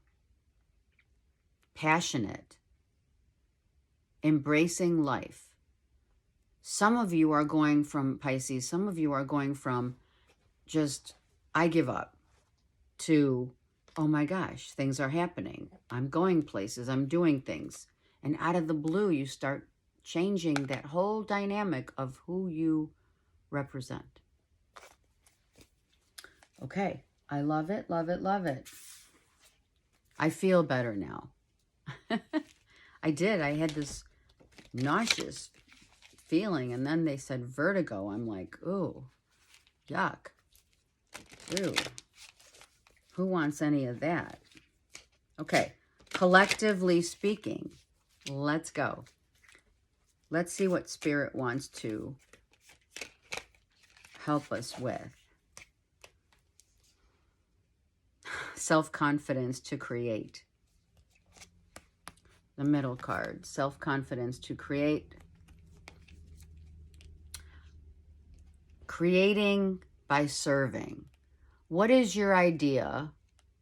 passionate, embracing life. Some of you are going from Pisces, some of you are going from just, I give up, to, oh my gosh, things are happening. I'm going places, I'm doing things. And out of the blue, you start changing that whole dynamic of who you represent. Okay, I love it, love it, love it. I feel better now. I did. I had this nauseous feeling, and then they said vertigo. I'm like, ooh, yuck. Ew. Who wants any of that? Okay, collectively speaking, let's go. Let's see what Spirit wants to help us with. Self-confidence to create. The middle card, self-confidence to create. Creating by serving. What is your idea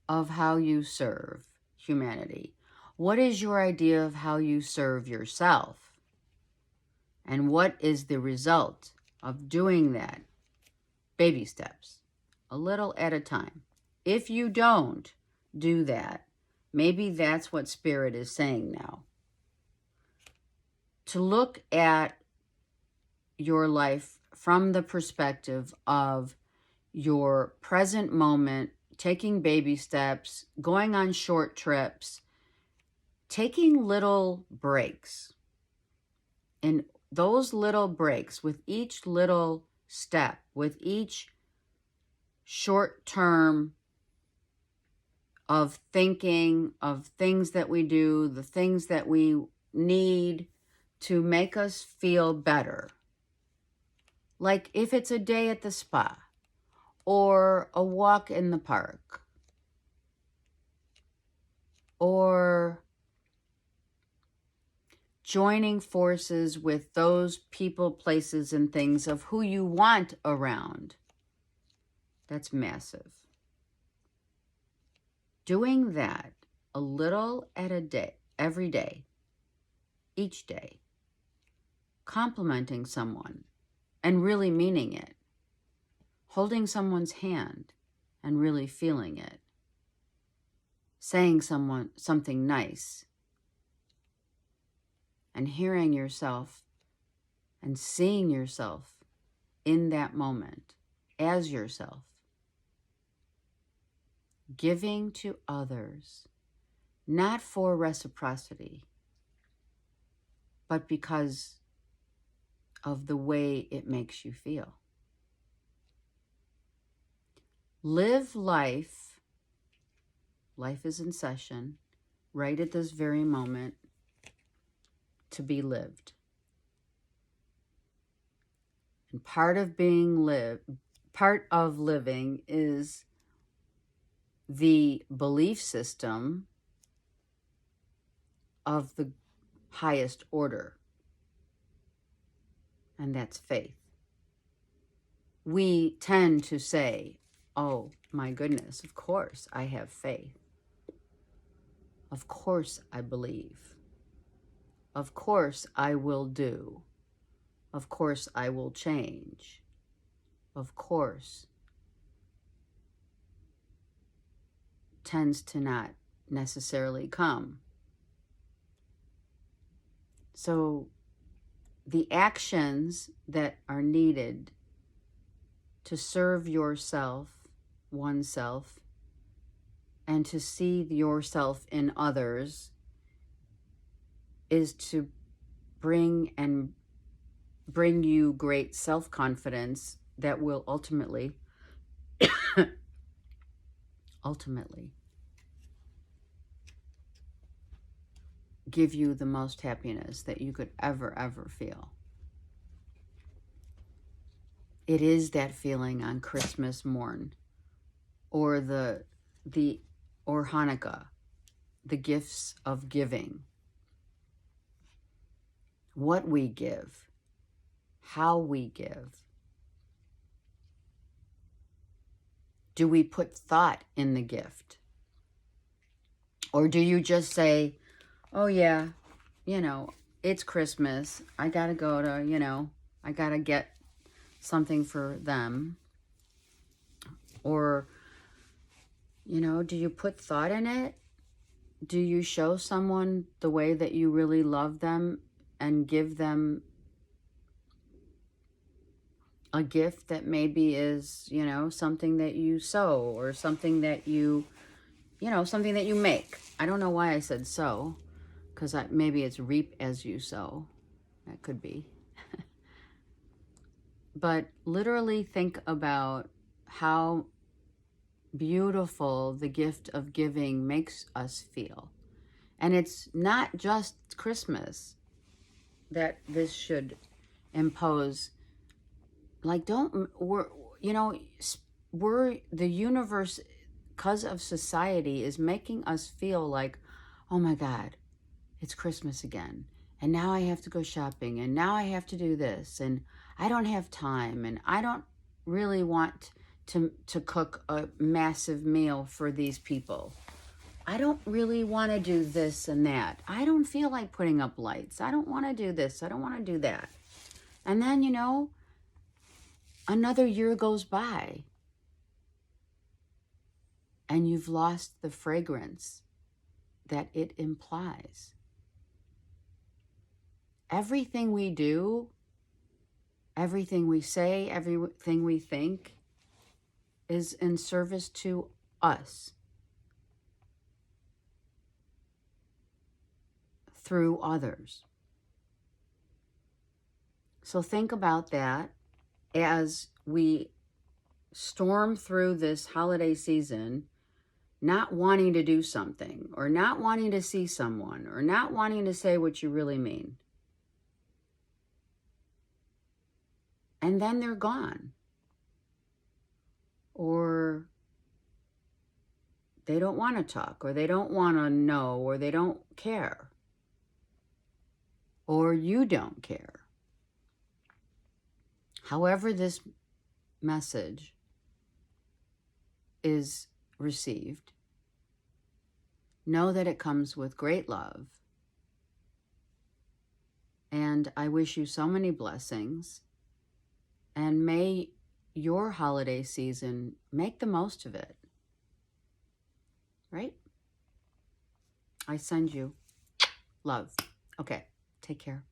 of how you serve humanity? What is your idea of how you serve yourself? And what is the result of doing that? Baby steps, a little at a time. If you don't do that, maybe that's what Spirit is saying now. To look at your life from the perspective of your present moment, taking baby steps, going on short trips, taking little breaks. And those little breaks, with each little step, with each short term of thinking, of things that we do, the things that we need to make us feel better. Like if it's a day at the spa or a walk in the park or joining forces with those people, places, and things of who you want around. That's massive. Doing that a little at a day, every day, each day, complimenting someone and really meaning it, holding someone's hand and really feeling it, saying something nice, and hearing yourself and seeing yourself in that moment as yourself. Giving to others, not for reciprocity, but because of the way it makes you feel. Live life. Life is in session, right at this very moment, to be lived. And part of living is the belief system of the highest order, and that's faith. We tend to say, oh my goodness, of course I have faith. Of course I believe. Of course I will do. Of course I will change. Of course tends to not necessarily come. So the actions that are needed to serve yourself, oneself, and to see yourself in others is to bring you great self-confidence that will ultimately give you the most happiness that you could ever feel. It is that feeling on Christmas morn or or Hanukkah, the gifts of giving. What we give, how we give. Do we put thought in the gift? Or do you just say, oh yeah, you know, it's Christmas. I gotta go to, you know, I gotta get something for them. Or, you know, do you put thought in it? Do you show someone the way that you really love them and give them a gift that maybe is, you know, something that you sew or something that you know, something that you make. I don't know why I said sew, because maybe it's reap as you sow. That could be. But literally think about how beautiful the gift of giving makes us feel. And it's not just Christmas that this should impose. Like, you know, the universe, because of society, is making us feel like, oh my God, it's Christmas again. And now I have to go shopping. And now I have to do this. And I don't have time. And I don't really want to cook a massive meal for these people. I don't really want to do this and that. I don't feel like putting up lights. I don't want to do this. I don't want to do that. And then, you know, another year goes by and you've lost the fragrance that it implies. Everything we do, everything we say, everything we think is in service to us through others. So think about that as we storm through this holiday season, not wanting to do something, or not wanting to see someone, or not wanting to say what you really mean. And then they're gone. Or they don't want to talk, or they don't want to know, or they don't care. Or you don't care. However this message is received, know that it comes with great love. And I wish you so many blessings. And may your holiday season make the most of it. Right? I send you love. Okay, take care.